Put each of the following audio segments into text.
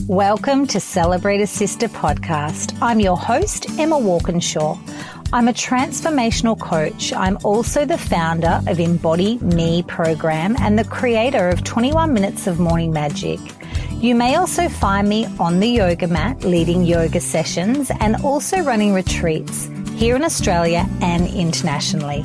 Welcome to Celebrate a Sister podcast. I'm your host, Emma Walkinshaw. I'm a transformational coach. I'm also the founder of Embody Me program and the creator of 21 Minutes of Morning Magic. You may also find me on the yoga mat leading yoga sessions and also running retreats here in Australia and internationally.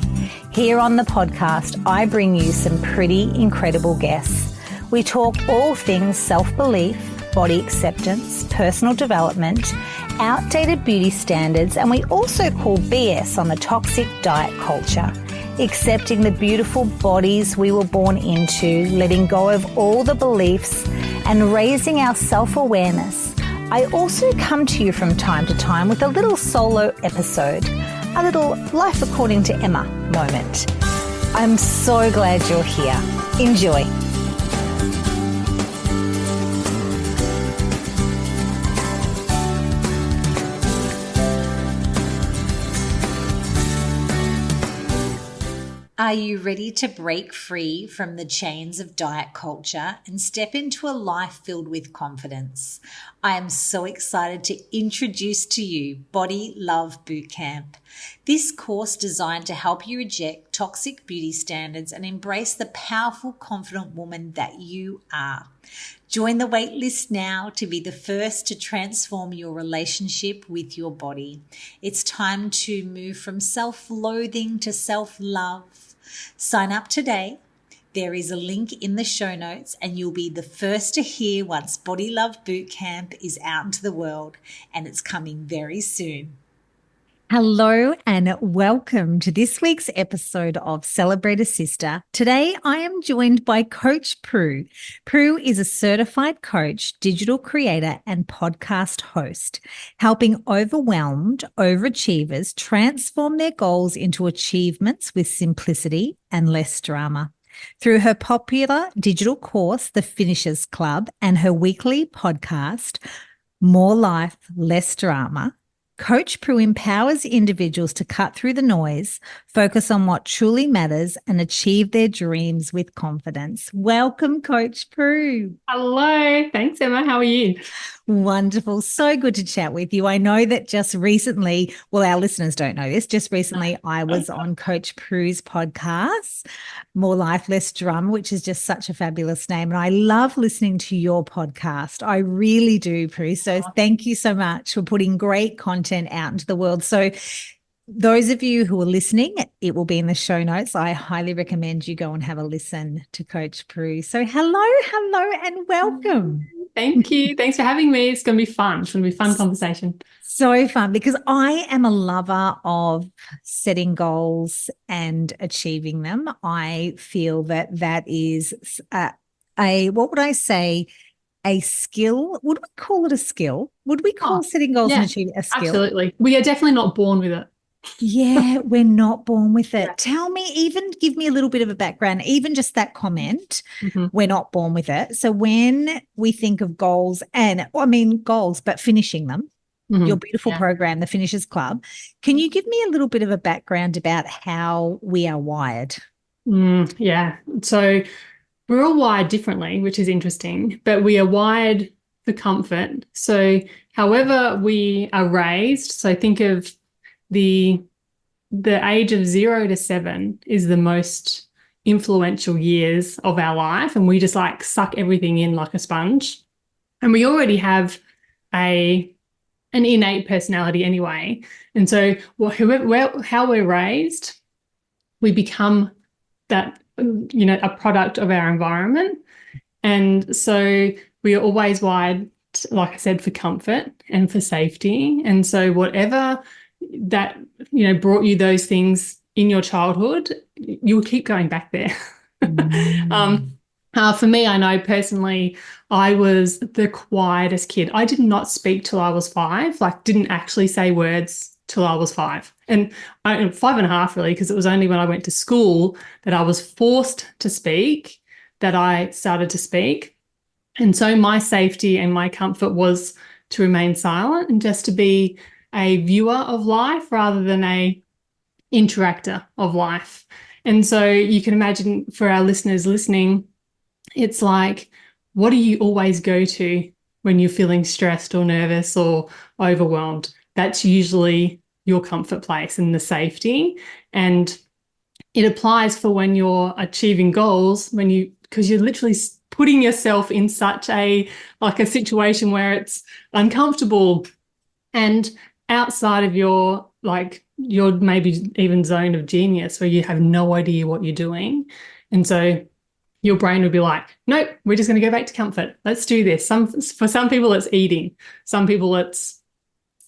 Here on the podcast, I bring you some pretty incredible guests. We talk all things self-belief, body acceptance, personal development, outdated beauty standards, and we also call BS on the toxic diet culture, accepting the beautiful bodies we were born into, letting go of all the beliefs, and raising our self-awareness. I also come to you from time to time with a little solo episode, a little Life According to Emma moment. I'm so glad you're here. Enjoy. Are you ready to break free from the chains of diet culture and step into a life filled with confidence? I am so excited to introduce to you Body Love Bootcamp. This course designed to help you reject toxic beauty standards and embrace the powerful, confident woman that you are. Join the waitlist now to be the first to transform your relationship with your body. It's time to move from self-loathing to self-love. Sign up today. There is a link in the show notes and you'll be the first to hear once Body Love Bootcamp is out into the world, and it's coming very soon. Hello and welcome to this week's episode of Celebrate a Sister. Today I am joined by Coach Prue. Prue is a certified coach, digital creator and podcast host, helping overwhelmed overachievers transform their goals into achievements with simplicity and less drama. Through her popular digital course, The Finishers Club, and her weekly podcast, More Life, Less Drama, Coach Prue empowers individuals to cut through the noise, focus on what truly matters, and achieve their dreams with confidence. Welcome, Coach Prue. Hello. Thanks, Emma. How are you? Wonderful. So good to chat with you. I know that just recently, well, our listeners don't know this, just recently I was on Coach Prue's podcast, More Life, Less Drama, which is just such a fabulous name. And I love listening to your podcast. I really do, Prue. So thank you so much for putting great content out into the world. So those of you who are listening, it will be in the show notes. I highly recommend you go and have a listen to Coach Prue. So hello, and welcome. Thank you. Thanks for having me. It's going to be fun. It's going to be a fun conversation. So fun, because I am a lover of setting goals and achieving them. I feel that is what would I say, a skill? Would we call it a skill? Would we call setting goals and achieving a skill? Absolutely. We are definitely not born with it. Yeah, we're not born with it. Yeah. Tell me, give me a little bit of a background, even just that comment, we're not born with it. So when we think of goals but finishing them, your beautiful program, the Finishers Club, can you give me a little bit of a background about how we are wired? So we're all wired differently, which is interesting, but we are wired for comfort. So however we are raised, so think of the age of 0 to 7 is the most influential years of our life, and we just like suck everything in like a sponge. And we already have an innate personality anyway. And so how we're raised, we become that, a product of our environment. And so we are always wired, like I said, for comfort and for safety. And so whatever that brought you those things in your childhood, you'll keep going back there. For me, I know personally, I was the quietest kid. I did not speak till I was 5, didn't actually say words till I was 5. And 5.5 really, because it was only when I went to school that I was forced to speak that I started to speak. And so my safety and my comfort was to remain silent and just to be a viewer of life rather than a interactor of life. And so you can imagine for our listeners listening, it's like, what do you always go to when you're feeling stressed or nervous or overwhelmed. That's usually your comfort place and the safety. And it applies for when you're achieving goals, because you're literally putting yourself in such a situation where it's uncomfortable and outside of your maybe even zone of genius where you have no idea what you're doing. And so your brain would be like, nope, we're just going to go back to comfort. Let's do this. For some people it's eating. Some people it's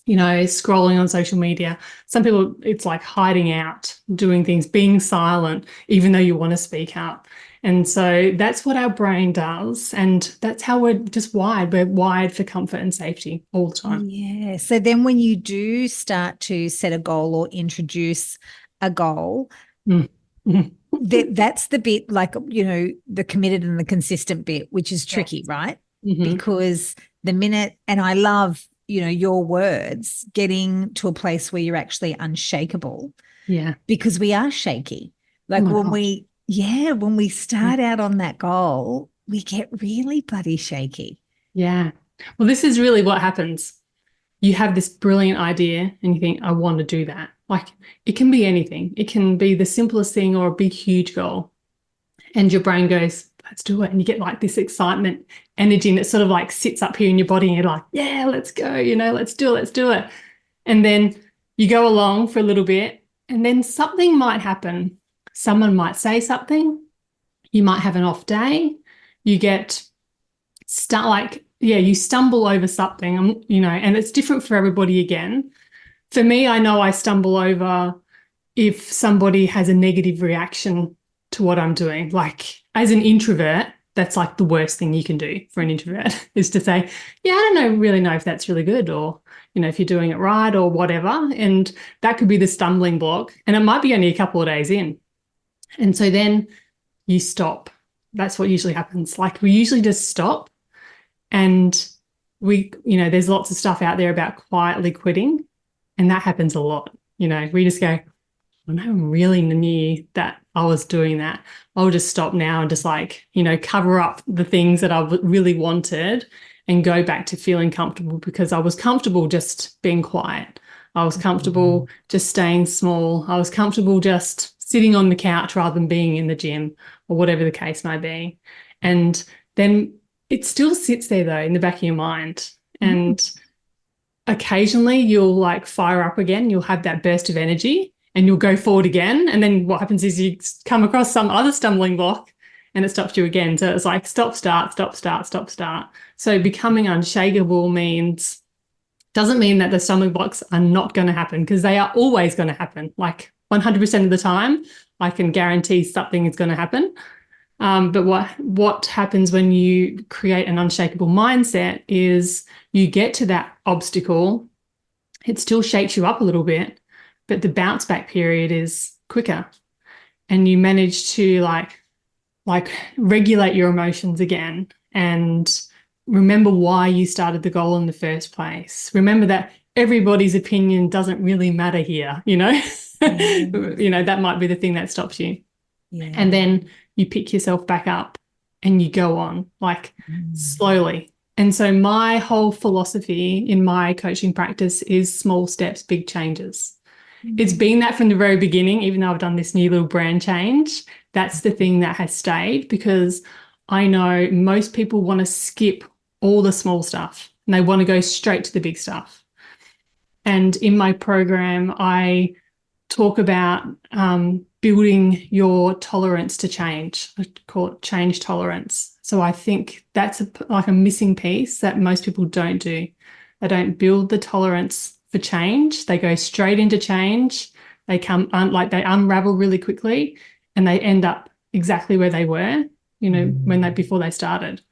scrolling on social media. Some people, it's like hiding out, doing things, being silent, even though you want to speak up. And so that's what our brain does. And that's how we're just wired. We're wired for comfort and safety all the time. Yeah. So then when you do start to set a goal or introduce a goal, that's the bit the committed and the consistent bit, which is tricky, right? Because the minute, and I love your words, getting to a place where you're actually unshakable. Yeah. Because we are shaky. When we start out on that goal, we get really bloody shaky. Yeah. Well, this is really what happens. You have this brilliant idea and you think, I want to do that. It can be anything. It can be the simplest thing or a big, huge goal. And your brain goes, let's do it. And you get this excitement, energy, and it sort of sits up here in your body and you're like, yeah, let's go, let's do it. And then you go along for a little bit and then something might happen. Someone might say something. You might have an off day. You get you stumble over something, and it's different for everybody again. For me, I know I stumble over if somebody has a negative reaction to what I'm doing. As an introvert, that's the worst thing you can do for an introvert is to say, yeah, I don't really know if that's really good or, if you're doing it right or whatever. And that could be the stumbling block. And it might be only a couple of days in. And so then you stop. That's what usually happens. We usually just stop and there's lots of stuff out there about quietly quitting. And that happens a lot. We just go, when I really knew that I was doing that, I'll just stop now and just cover up the things that I really wanted and go back to feeling comfortable, because I was comfortable just being quiet. I was comfortable just staying small. I was comfortable just sitting on the couch rather than being in the gym or whatever the case may be. And then it still sits there though in the back of your mind. And occasionally you'll fire up again. You'll have that burst of energy and you'll go forward again. And then what happens is you come across some other stumbling block and it stops you again. So it's stop, start, stop, start, stop, start. So becoming unshakable doesn't mean that the stumbling blocks are not going to happen, because they are always going to happen. 100% of the time, I can guarantee something is going to happen. But what happens when you create an unshakable mindset is you get to that obstacle, it still shakes you up a little bit, but the bounce back period is quicker, and you manage to regulate your emotions again and remember why you started the goal in the first place. Remember that everybody's opinion doesn't really matter here, that might be the thing that stops you. Yeah. And then you pick yourself back up and you go on slowly. And so my whole philosophy in my coaching practice is small steps, big changes. It's been that from the very beginning, even though I've done this new little brand change. That's the thing that has stayed, because I know most people want to skip all the small stuff and they want to go straight to the big stuff. And in my program, I talk about building your tolerance to change. I call it change tolerance. So I think that's a missing piece that most people don't do. They don't build the tolerance for change. They go straight into change. They they unravel really quickly and they end up exactly where they were, before they started.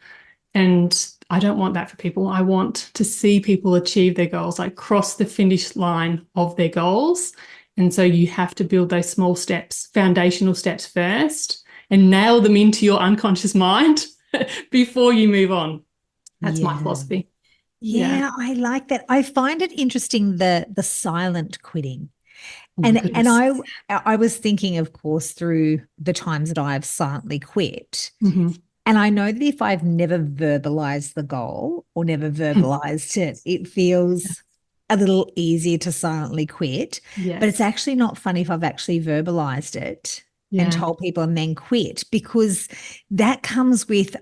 And I don't want that for people. I want to see people achieve their goals, cross the finish line of their goals. And so you have to build those small steps, foundational steps first, and nail them into your unconscious mind before you move on. That's my philosophy. Yeah, I like that. I find it interesting, the silent quitting. And I was thinking, of course, through the times that I've silently quit, And I know that if I've never verbalized the goal or never verbalized it, it feels a little easier to silently quit. But it's Yes. actually not fun if I've actually verbalized it and Yeah. told people and then quit, because that comes with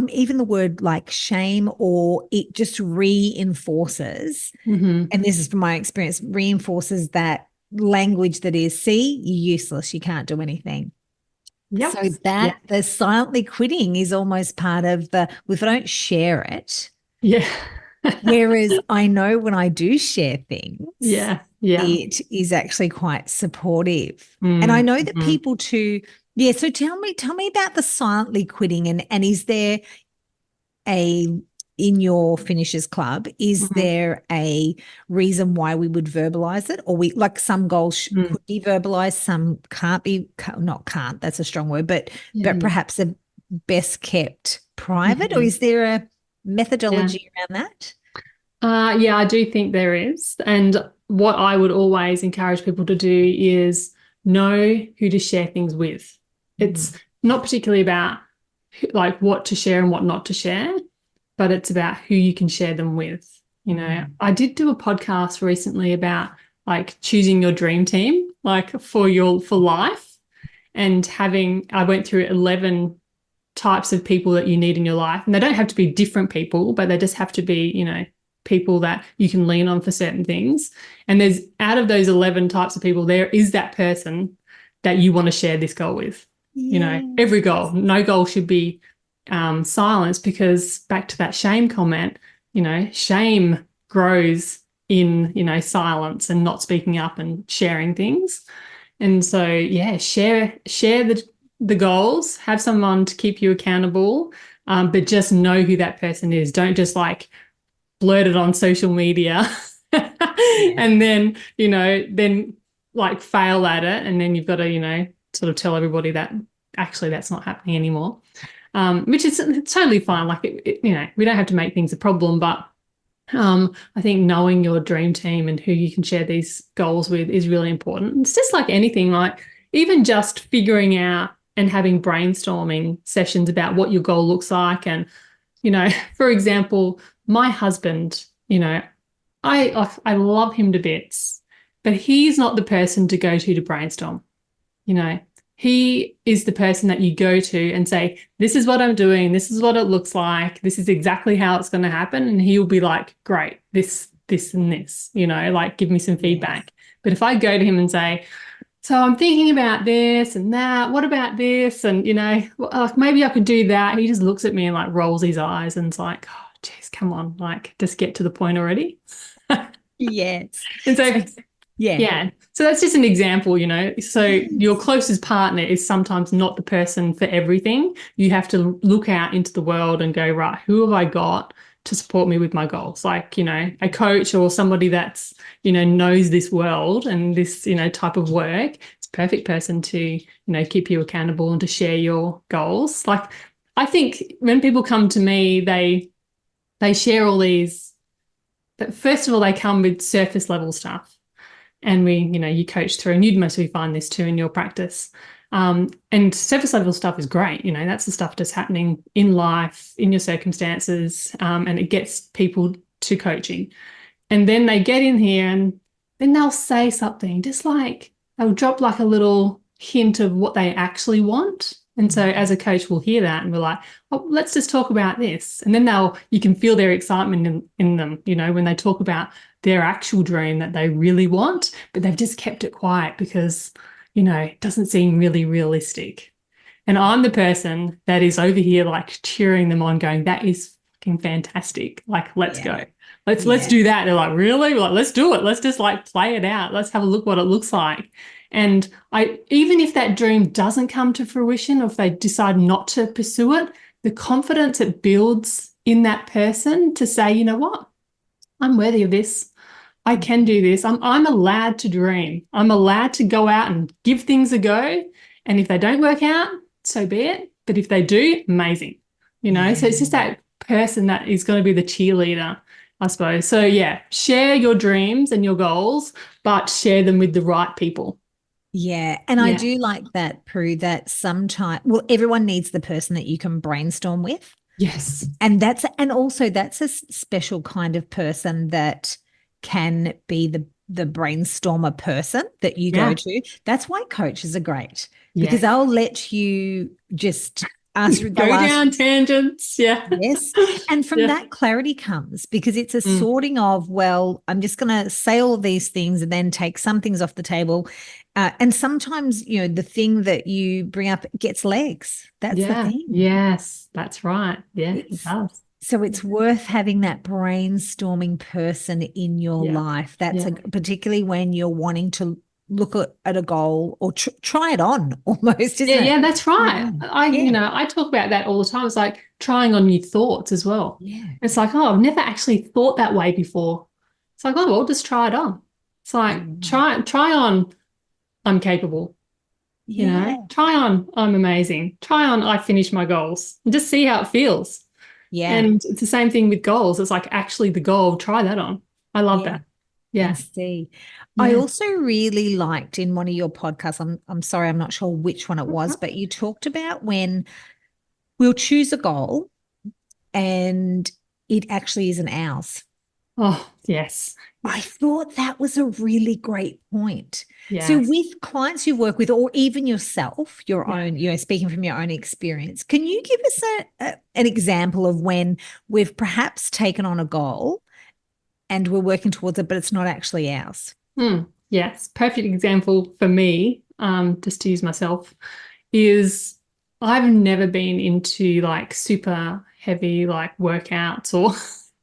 even the word like shame, or it just reinforces, Mm-hmm. and this is from my experience, reinforces that language that is, see, you're useless, you can't do anything. So Yep. Yeah. that the silently quitting is almost part of the, if I don't share it, Yeah. whereas I know when I do share things, Yeah. Yeah. it is actually quite supportive. And I know that Mm-hmm. people too, yeah. So tell me about the silently quitting, and is there a, in your finishers club, is Mm-hmm. there a reason why we would verbalize it, or we, like, some goals Mm. could be verbalized, some can't be, not can't, that's a strong word, but Yeah. perhaps a best kept private, or Mm-hmm. is there a Yeah. methodology around that? Yeah, I do think there is. And what I would always encourage people to do is know who to share things with. It's not particularly about like what to share and what not to share, but it's about who you can share them with. You know, I did do a podcast recently about like choosing your dream team, like for life, and having, I went through 11 types of people that you need in your life. And they don't have to be different people, but they just have to be, you know, people that you can lean on for certain things. And there's, out of those 11 types of people, there is that person that you want to share this goal with. You know, Yeah. every goal, no goal should be silenced, because back to that shame comment, you know, shame grows in, you know, silence and not speaking up and sharing things. And so, yeah, share the goals, have someone to keep you accountable, but just know who that person is. Don't just like blurt it on social media Yeah. and then, you know, then like fail at it. And then you've got to, you know, sort of tell everybody that actually that's not happening anymore, which is totally fine. Like, you know, we don't have to make things a problem, but I think knowing your dream team and who you can share these goals with is really important. It's just like anything, like even just figuring out and having brainstorming sessions about what your goal looks like. And, you know, for example, my husband, you know, I love him to bits, but he's not the person to go to brainstorm. You know, he is the person that you go to and say, this is what I'm doing. This is what it looks like. This is exactly how it's going to happen. And he'll be like, great, this, and this, you know, like give me some Yes. feedback. But if I go to him and say, so I'm thinking about this and that, what about this? And, you know, well, maybe I could do that. He just looks at me and like rolls his eyes and it's like, oh, geez, come on, like just get to the point already. Yes. And so, So yeah. yeah. So that's just an example, you know. So your Yes. closest partner is sometimes not the person for everything. You have to look out into the world and go, right, who have I got to support me with my goals? Like, you know, a coach or somebody that's, you know, knows this world and this, you know, type of work. It's a perfect person to, you know, keep you accountable and to share your goals. Like, I think when people come to me, they share all these, but first of all, they come with surface level stuff. And we, you know, you coach through, and you'd mostly find this too in your practice. And surface level stuff is great. You know, that's the stuff that's happening in life, in your circumstances, and it gets people to coaching. And then they get in here and then they'll say something, just like they'll drop like a little hint of what they actually want. And so as a coach, we'll hear that and we're like, oh, let's just talk about this. And then you can feel their excitement in them, you know, when they talk about their actual dream that they really want, but they've just kept it quiet because, you know, it doesn't seem really realistic. And I'm the person that is over here like cheering them on, going, that is fucking fantastic. Like, let's Yeah. go. Let's Yeah. do that. They're like, really? We're like, let's do it. Let's just like play it out. Let's have a look what it looks like. And even if that dream doesn't come to fruition, or if they decide not to pursue it, the confidence it builds in that person to say, you know what, I'm worthy of this. I can do this. I'm allowed to dream. I'm allowed to go out and give things a go. And if they don't work out, so be it. But if they do, amazing. You know, so it's just Yeah. that person that is going to be the cheerleader, I suppose. So yeah, share your dreams and your goals, but share them with the right people. Yeah. And I Yeah. do like that, Prue, that sometimes, well, everyone needs the person that you can brainstorm with. Yes. And also that's a special kind of person that can be the brainstormer person that you go Yeah. to. That's why coaches are great because Yeah. I'll let you just ask, they'll Go ask. down tangents. Yeah. Yes. And from Yeah. that, clarity comes because it's a Mm. sorting of, well, I'm just going to say all of these things and then take some things off the table. And sometimes, the thing that you bring up gets legs. That's the Yeah. thing. Yes. That's right. Yeah, it It's does. so it's worth having that brainstorming person in your Yeah. life. That's Yeah. particularly when you're wanting to look at a goal or try it on almost, Yeah, isn't it? yeah, that's Try it right. on. Yeah. I talk about that all the time. It's like trying on new thoughts as well. Yeah. It's like, oh, I've never actually thought that way before. It's like, oh, well, just try it on. It's like, Yeah. try on, I'm capable, Yeah. try on, I'm amazing. Try on, I finish my goals and just see how it feels. Yeah. And it's the same thing with goals. It's like actually the goal, try that on. I love Yeah. that. And Yeah. see. I Yeah. also really liked in one of your podcasts, I'm sorry, I'm not sure which one it was, but you talked about when we'll choose a goal and it actually isn't ours. Oh, yes. I Yeah. thought that was a really great point. So, Yes. with clients you work with, or even yourself, your Yeah. own, speaking from your own experience, can you give us an example of when we've perhaps taken on a goal and we're working towards it, but it's not actually ours? Yes. Perfect example for me, just to use myself, is I've never been into like super heavy like workouts or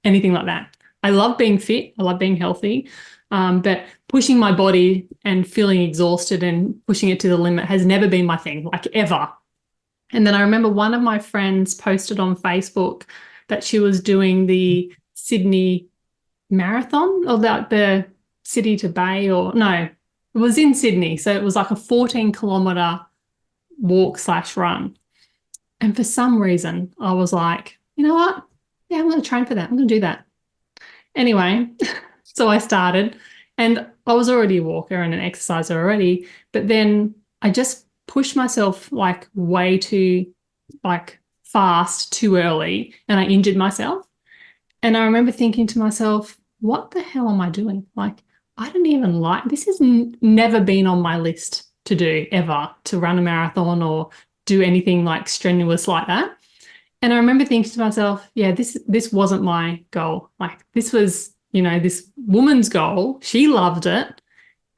anything like that. I love being fit. I love being healthy. But pushing my body and feeling exhausted and pushing it to the limit has never been my thing, like ever. And then I remember one of my friends posted on Facebook that she was doing the Sydney marathon or the city to bay, or no, it was in Sydney. So it was like a 14-kilometer walk slash run. And for some reason, I was like, you know what? Yeah, I'm going to train for that. I'm going to do that. Anyway, so I started and I was already a walker and an exerciser already. But then I just pushed myself like way too like fast too early and I injured myself. And I remember thinking to myself, what the hell am I doing? Like, I don't even like this has never been on my list to do ever, to run a marathon or do anything like strenuous like that. And I remember thinking to myself, yeah, this wasn't my goal. Like this was, this woman's goal. She loved it.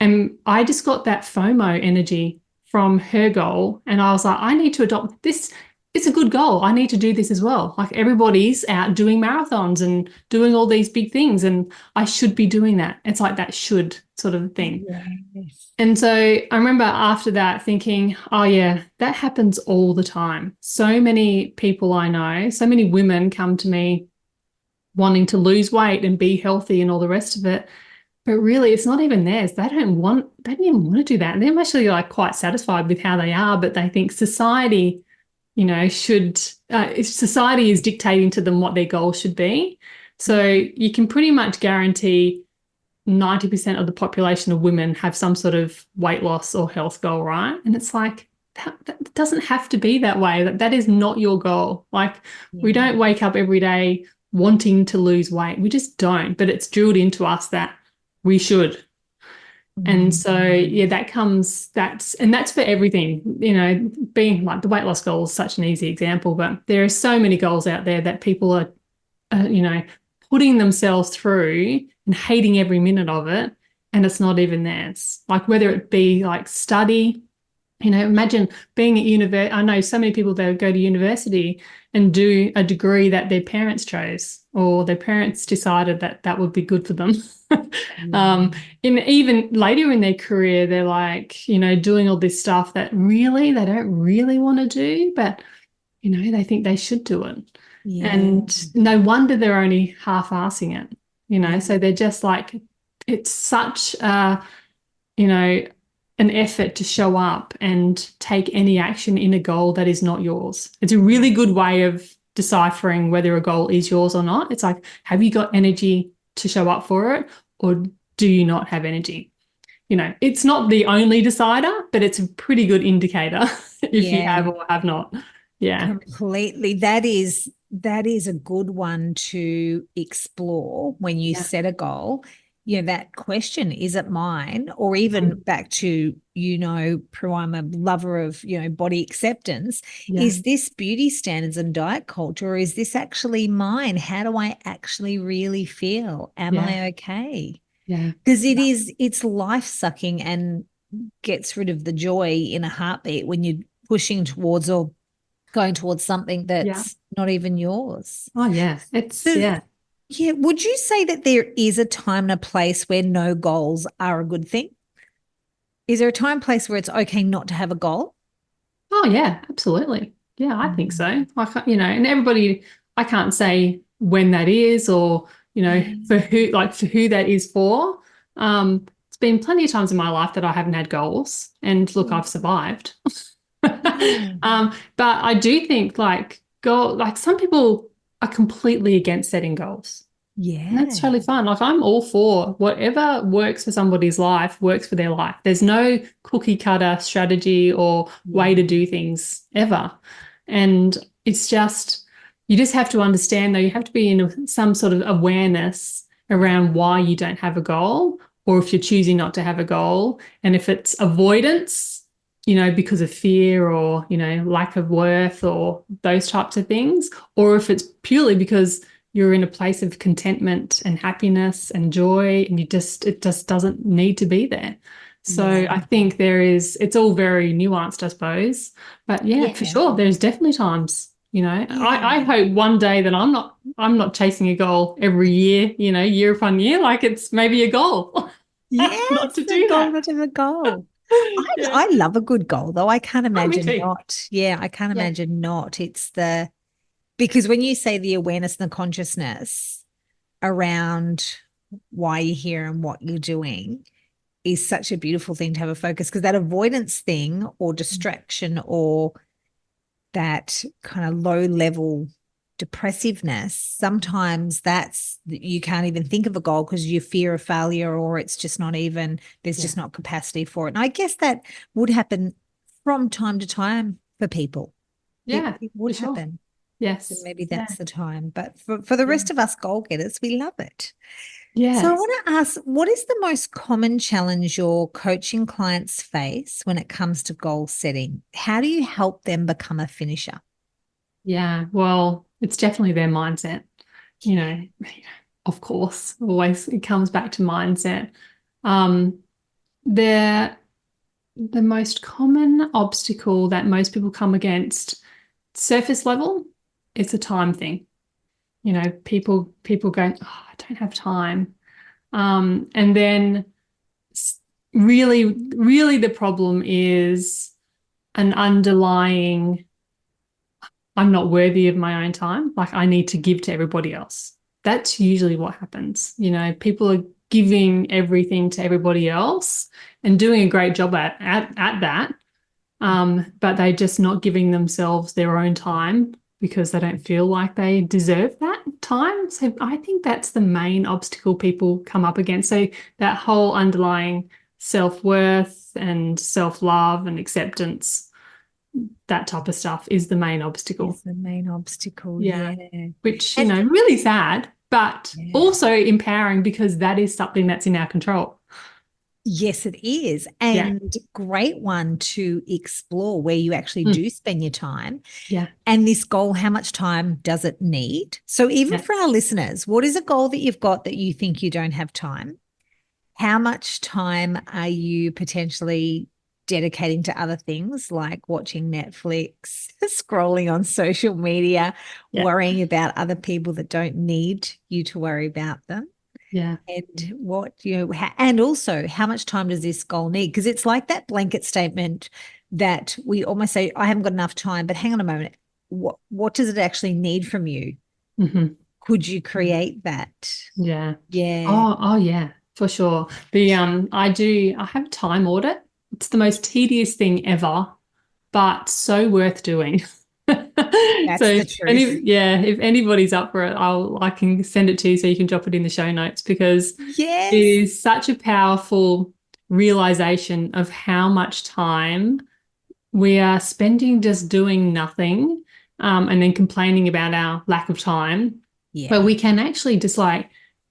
And I just got that FOMO energy from her goal. And I was like, I need to adopt this. It's a good goal. I need to do this as well. Like everybody's out doing marathons and doing all these big things. And I should be doing that. It's like that should sort of thing. Yes. And so I remember after that thinking, oh, yeah, that happens all the time. So many people I know, so many women come to me wanting to lose weight and be healthy and all the rest of it. But really, it's not even theirs. They don't even want to do that. They're actually like quite satisfied with how they are, but they think society, society is dictating to them what their goals should be. So you can pretty much guarantee 90% of the population of women have some sort of weight loss or health goal, right? And it's like, that doesn't have to be that way. That is not your goal. Like, we Yeah. don't wake up every day wanting to lose weight. We just don't. But it's drilled into us that we should. And so, yeah, that's for everything, being like the weight loss goal is such an easy example, but there are so many goals out there that people are, putting themselves through and hating every minute of it. And it's not even theirs. Like whether it be like study, imagine being at university. I know so many people that go to university and do a degree that their parents chose or their parents decided that that would be good for them. In even later in their career, they're like, doing all this stuff that really they don't really want to do, but they think they should do it. Yeah. And no wonder they're only half-assing it, Yeah. so they're just like, it's such an effort to show up and take any action in a goal that is not yours. It's a really good way of deciphering whether a goal is yours or not. It's like, have you got energy to show up for it, or do you not have energy? it's not the only decider, but it's a pretty good indicator if you Yeah. have or have not. Yeah. Completely. That is a good one to explore when you Yeah. set a goal. That question, is it mine? Or even back to, Prue, I'm a lover of, body acceptance. Yeah. Is this beauty standards and diet culture, or is this actually mine? How do I actually really feel? Am Yeah. I okay? Yeah. Because it's life sucking and gets rid of the joy in a heartbeat when you're pushing towards or going towards something Yeah. that's not even yours. Oh, yeah. It's, So, yeah. yeah, would you say that there is a time and a place where no goals are a good thing? Is there a time place where it's okay not to have a goal? Oh, yeah, absolutely. Yeah, I think Mm. so. And everybody, I can't say when that is or, Yeah. for who that is for. It's been plenty of times in my life that I haven't had goals, and look, I've survived. Yeah. But I do think like some people are completely against setting goals. And that's Yeah. totally fine. Like I'm all for whatever works for somebody's life, works for their life. There's no cookie cutter strategy or way to Yeah. do things ever. And it's just, you just have to understand though, you have to be in some sort of awareness around why you don't have a goal, or if you're choosing not to have a goal. And if it's avoidance, because of fear or, lack of worth or those types of things, or if it's purely because you're in a place of contentment and happiness and joy, and it just doesn't need to be there. So Yeah. I think it's all very nuanced, I suppose. But yeah, for Yeah. sure, there's definitely times, I Yeah. hope one day that I'm not chasing a goal every year, year upon year, like it's maybe a goal not Yes, to the do goal that. not to have a goal. I Yeah. I love a good goal though. I can't Oh, me imagine too. not. Yeah, I can't Yeah. imagine not. Because when you say the awareness and the consciousness around why you're here and what you're doing is such a beautiful thing to have a focus, because that avoidance thing or distraction or that kind of low level depressiveness, sometimes that's you can't even think of a goal because you fear of failure, or it's just not even, there's Yeah. just not capacity for it. And I guess that would happen from time to time for people. it, Yeah, it for would sure. happen. So Yes. maybe Yeah. that's the time. But for the Yeah. rest of us goal getters, we love it. So I Yes. want to ask, what is the most common challenge your coaching clients face when it comes to goal setting? How do you help them become a finisher? Yeah, well, it's definitely their mindset. You know, of course, always it comes back to mindset. Um, the the most common obstacle that most people come against, surface level, it's a time thing. People going, oh, I don't have time. And then really, really the problem is an underlying I'm not worthy of my own time. Like I need to give to everybody else. That's usually what happens. People are giving everything to everybody else and doing a great job at that. But they're just not giving themselves their own time because they don't feel like they deserve that time. So I think that's the main obstacle people come up against. So that whole underlying self-worth and self-love and acceptance, that type of stuff is the main obstacle. Is the main obstacle. Yeah. Yeah. Which, And really sad, but yeah. also empowering because that is something that's in our control. Yes, it is. Yeah. And great one to explore where you actually Mm. do spend your time. Yeah. And this goal, how much time does it need? So, even Yeah. for our listeners, what is a goal that you've got that you think you don't have time? How much time are you potentially dedicating to other things like watching Netflix, scrolling on social media, Yeah. worrying about other people that don't need you to worry about them? Yeah. And and also how much time does this goal need? Because it's like that blanket statement that we almost say, I haven't got enough time, but hang on a moment. What does it actually need from you? Mm-hmm. Could you create that? Yeah. Yeah. Oh, yeah, for sure. I have a time audit. It's the most tedious thing ever, but so worth doing. So That's the truth. if anybody's up for it, I can send it to you so you can drop it in the show notes because it Yes. is such a powerful realization of how much time we are spending just doing nothing, and then complaining about our lack of time. Yeah. But we can actually just like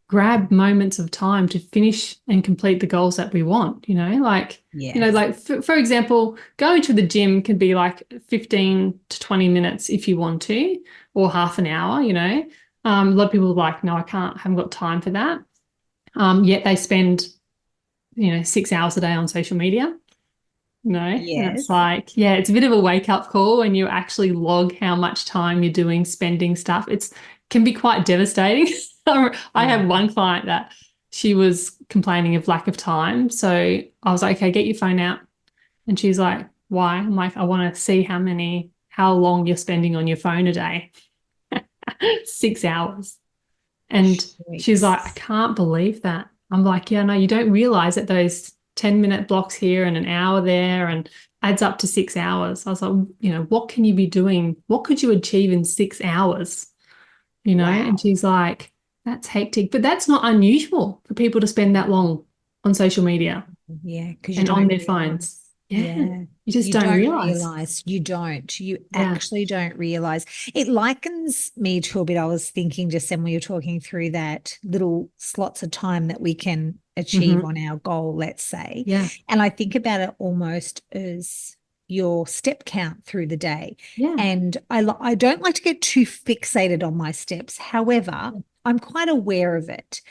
grab moments of time to finish and complete the goals that we want, like, Yes. like for example, going to the gym can be like 15 to 20 minutes if you want to, or half an hour, a lot of people are like, no, I haven't got time for that. Yet they spend, 6 hours a day on social media. And it's Yes. like, yeah, it's a bit of a wake up call when you actually log how much time you're doing spending stuff. It can be quite devastating. I have one client that she was complaining of lack of time. So I was like, okay, get your phone out. And she's like, why? I'm like, I want to see how long you're spending on your phone a day. 6 hours. And she's like, I can't believe that. I'm like, yeah, no, you don't realize that those 10-minute blocks here and an hour there and adds up to 6 hours. I was like, what can you be doing? What could you achieve in 6 hours? Wow. And she's like, that's hectic. But that's not unusual for people to spend that long on social media. Yeah, because and on their phones. Yeah. You just don't realize. You don't. You actually don't realize. It likens me to a bit. I was thinking just then when you're talking through that little slots of time that we can achieve on our goal, let's say. Yeah. And I think about it almost as your step count through the day. Yeah. And I don't like to get too fixated on my steps. However, I'm quite aware of it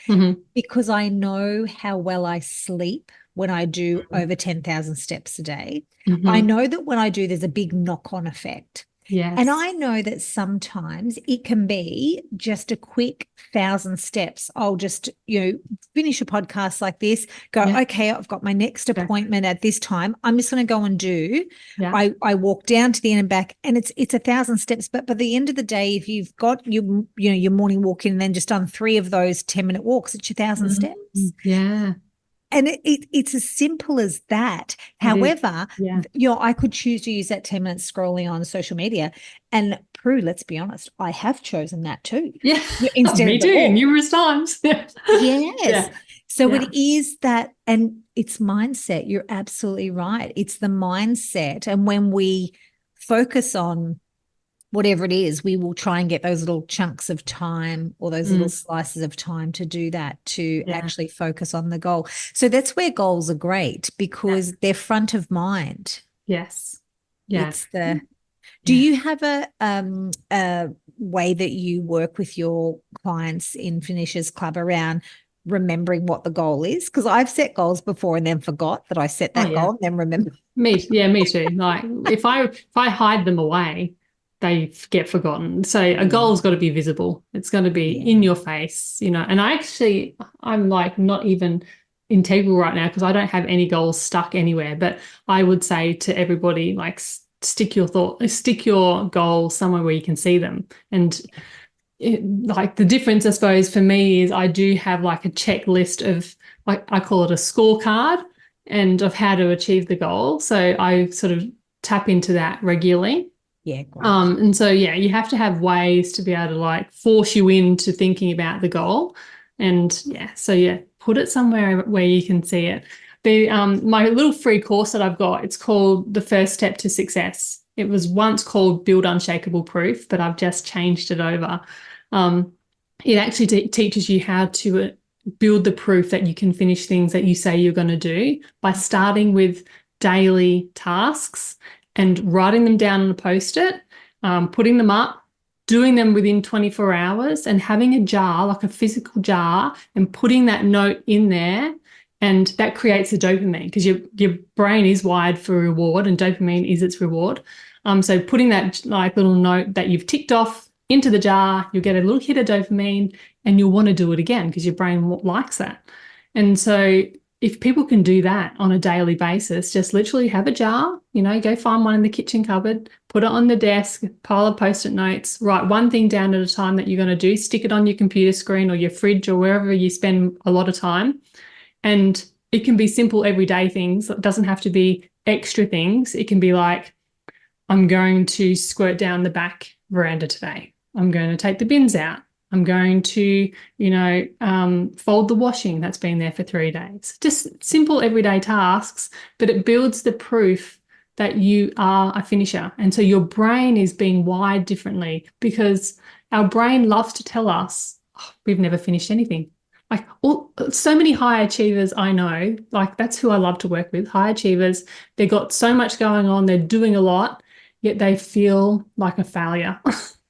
because I know how well I sleep when I do over 10,000 steps a day. I know that when I do, there's a big knock-on effect. Yes. And I know that sometimes it can be just a quick 1,000 steps. I'll just, finish a podcast like this, go, okay, I've got my next appointment at this time. I'm just going to go and do. Yeah. I walk down to the end and back, and it's 1,000 steps. But by the end of the day, if you've got your morning walk in and then just done 3 of those 10-minute walks, it's your 1,000 steps. Yeah. And it's as simple as that. However, I could choose to use that 10 minutes scrolling on social media. And Prue, let's be honest, I have chosen that too. Yeah. Instead Me of too, numerous times. Yes. Yeah. So it is that, and it's mindset. You're absolutely right. It's the mindset. And when we focus on whatever it is, we will try and get those little chunks of time or those little slices of time to do that, to actually focus on the goal. So that's where goals are great, because they're front of mind. Yes. Yeah. Do you have a way that you work with your clients in Finishers Club around remembering what the goal is? Because I've set goals before and then forgot that I set that goal and then remember. Me too. Like if I hide them away, they get forgotten. So a goal's got to be visible. It's going to be in your face, and I'm like not even integral right now because I don't have any goals stuck anywhere. But I would say to everybody, like, stick your goal somewhere where you can see them. And like the difference, I suppose, for me is I do have like a checklist of, like, I call it a scorecard, and of how to achieve the goal. So I sort of tap into that regularly. Yeah. Great. And so, you have to have ways to be able to like force you into thinking about the goal. And put it somewhere where you can see it. My little free course that I've got, it's called The First Step to Success. It was once called Build Unshakable Proof, but I've just changed it over. It actually teaches you how to build the proof that you can finish things that you say you're going to do by starting with daily tasks and writing them down on a Post-it, putting them up, doing them within 24 hours, and having a jar, like a physical jar, and putting that note in there. And that creates a dopamine, because your brain is wired for reward, and dopamine is its reward. So putting that like little note that you've ticked off into the jar, you'll get a little hit of dopamine, and you'll want to do it again because your brain likes that. And so if people can do that on a daily basis, just literally have a jar, go find one in the kitchen cupboard, put it on the desk, pile of Post-it notes, write one thing down at a time that you're going to do, stick it on your computer screen or your fridge or wherever you spend a lot of time. And it can be simple everyday things. It doesn't have to be extra things. It can be like, I'm going to squirt down the back veranda today. I'm going to take the bins out. I'm going to, fold the washing that's been there for 3 days. Just simple everyday tasks, but it builds the proof that you are a finisher. And so your brain is being wired differently because our brain loves to tell us, oh, we've never finished anything. Like so many high achievers I know, like that's who I love to work with, high achievers. They've got so much going on, they're doing a lot, yet they feel like a failure.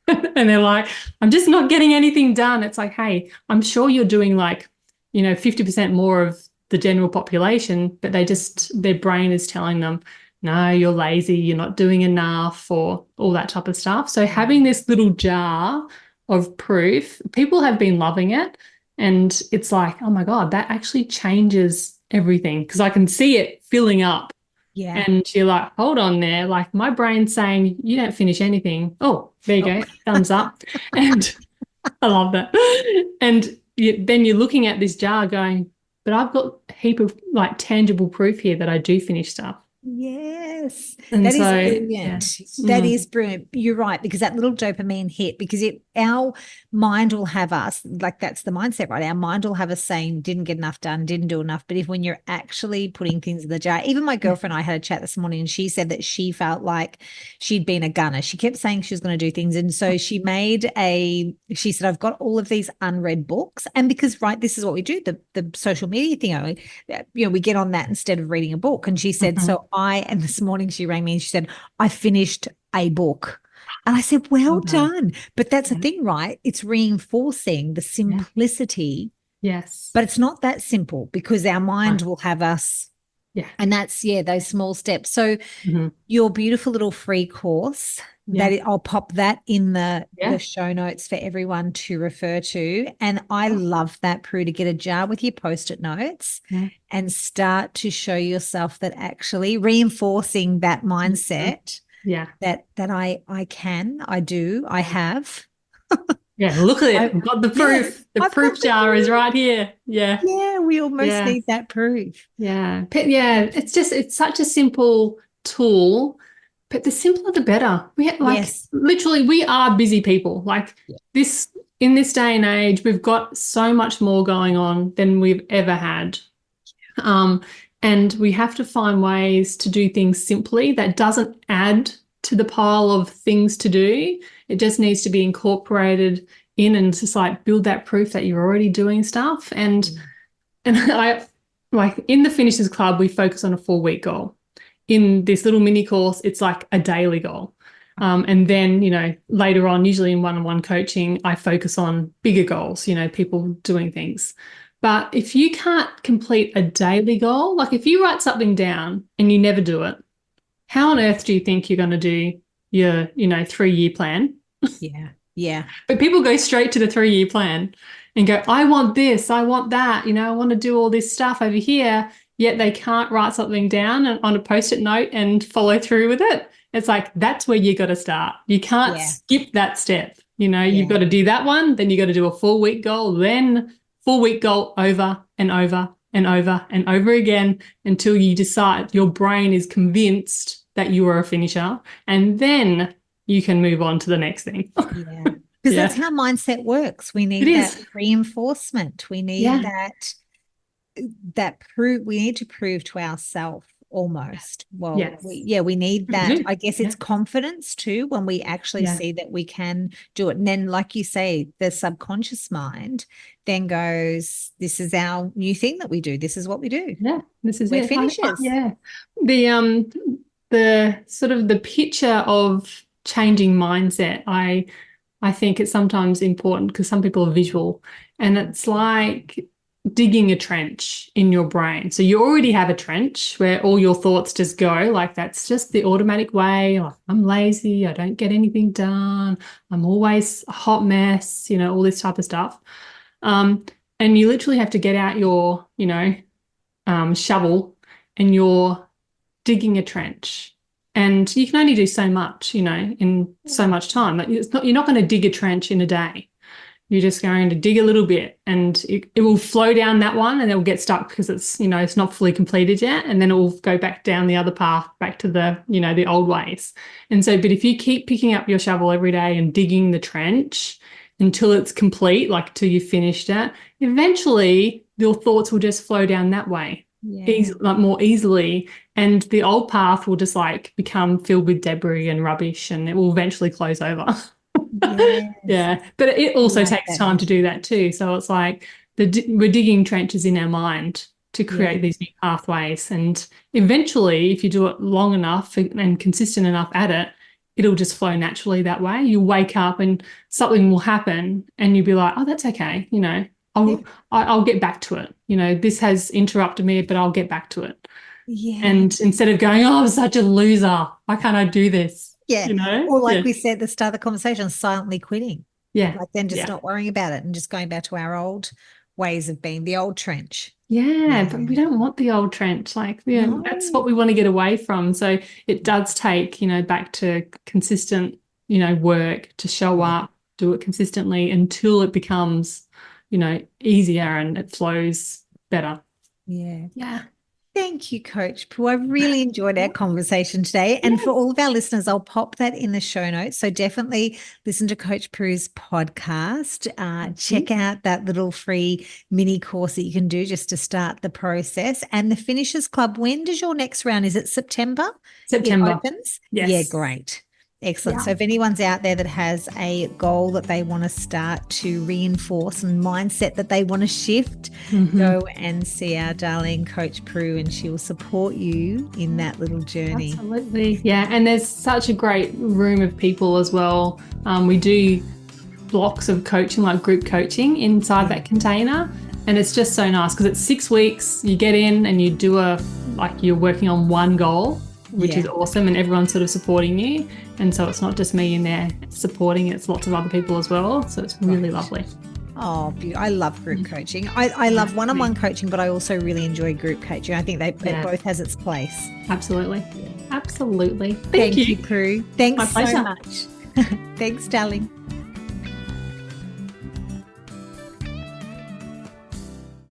And they're like, I'm just not getting anything done. It's like, hey, I'm sure you're doing 50% more of the general population, but their brain is telling them, no, you're lazy, you're not doing enough, or all that type of stuff. So having this little jar of proof, people have been loving it. And it's like, oh my God, that actually changes everything because I can see it filling up. Yeah. And you're like, hold on there. Like my brain's saying, you don't finish anything. Oh, there you go. Thumbs up. And I love that. And then you're looking at this jar going, but I've got a heap of tangible proof here that I do finish stuff. Yes, And that so, is brilliant. yeah. That is brilliant. You're right, because that little dopamine hit, because our mind will have us, like that's the mindset, right? Our mind will have us saying, didn't get enough done, didn't do enough. But when you're actually putting things in the jar, even my girlfriend and I had a chat this morning and she said that she felt like she'd been a gunner. She kept saying she was going to do things. And so she said, I've got all of these unread books. And because, right, this is what we do, the social media thing, we get on that instead of reading a book. And she said, and this morning she rang me and she said, I finished a book. And I said, well done. But that's the thing, right? It's reinforcing the simplicity. Yes. But it's not that simple because our mind will have us. Yeah. And that's, those small steps. So your beautiful little free course, I'll pop that in the show notes for everyone to refer to. And I love that, Prue, to get a jar with your Post-it notes and start to show yourself that actually reinforcing that mindset that I can, I do, I have. Yeah, look at it. I've got the proof. The proof jar is right here. Yeah. Yeah, we almost need that proof. Yeah. But it's such a simple tool, but the simpler the better. Literally we are busy people. This in this day and age, we've got so much more going on than we've ever had. And we have to find ways to do things simply that doesn't add to the pile of things to do. It just needs to be incorporated in and just build that proof that you're already doing stuff. And I in the Finishers Club, we focus on a 4-week goal. In this little mini course, it's like a daily goal. And then, later on, usually in one-on-one coaching, I focus on bigger goals, people doing things. But if you can't complete a daily goal, if you write something down and you never do it, how on earth do you think you're going to do your, 3-year plan? Yeah. Yeah. But people go straight to the 3-year plan and go, I want this, I want that, I want to do all this stuff over here, yet they can't write something down on a Post-it note and follow through with it. It's that's where you got to start. You can't skip that step. You've got to do that one, then you got to do a 4-week goal, then 4-week goal over and over and over and over again until you decide your brain is convinced that you are a finisher, and then you can move on to the next thing. Yeah. Because that's how mindset works. We need that reinforcement. We need that proof. We need to prove to ourselves almost. Well, we need that. I guess it's confidence too when we actually see that we can do it. And then, like you say, the subconscious mind then goes, this is our new thing that we do. This is what we do. Yeah, this is We're finishers. The sort of the picture of changing mindset, I think it's sometimes important because some people are visual, and it's like digging a trench in your brain. So you already have a trench where all your thoughts just go, that's just the automatic way. I'm lazy, I don't get anything done, I'm always a hot mess, all this type of stuff. And you literally have to get out your, shovel, and you're digging a trench. And you can only do so much, in so much time. You're not going to dig a trench in a day. You're just going to dig a little bit, and it will flow down that one, and it will get stuck because it's, it's not fully completed yet. And then it will go back down the other path, back to the, the old ways. And so, but if you keep picking up your shovel every day and digging the trench, until it's complete, like till you've finished it, eventually your thoughts will just flow down that way. Like more easily, and the old path will just like become filled with debris and rubbish, and it will eventually close over. Yes. Yeah, but it also takes time to do that too. So it's like we're digging trenches in our mind to create these new pathways, and eventually, if you do it long enough and consistent enough at it, it'll just flow naturally that way. You wake up and something will happen, and you'll be like, "Oh, that's okay," you know. I'll get back to it. You know, this has interrupted me, but I'll get back to it. Yeah. And instead of going, "Oh, I'm such a loser. Why can't I do this?" Yeah. You know? Or like we said at the start of the conversation, silently quitting. Yeah. Like then just not worrying about it and just going back to our old ways of being, the old trench. Yeah, but we don't want the old trench. Like, that's what we want to get away from. So it does take, back to consistent, work to show up, do it consistently until it becomes easier and it flows better. Yeah. Yeah. Thank you, Coach Prue. I really enjoyed our conversation today. And for all of our listeners, I'll pop that in the show notes. So definitely listen to Coach Prue's podcast. Check out that little free mini course that you can do just to start the process. And the Finishers Club, when does your next round? Is it September? September. It opens? Yes. Yeah, great. Excellent. So if anyone's out there that has a goal that they want to start to reinforce and mindset that they want to shift, go and see our darling Coach Prue, and she will support you in that little journey. Absolutely. Yeah. And there's such a great room of people as well. We do blocks of coaching, like group coaching inside that container. And it's just so nice because it's 6 weeks. You get in and you do you're working on one goal, which is awesome, and everyone's sort of supporting you. And so it's not just me in there supporting, it's lots of other people as well. So it's really lovely. Oh, beautiful. I love group coaching. I love one-on-one coaching, but I also really enjoy group coaching. I think it both has its place. Absolutely. Absolutely. Thank you, Prue. Thanks My pleasure. so much. Thanks, darling.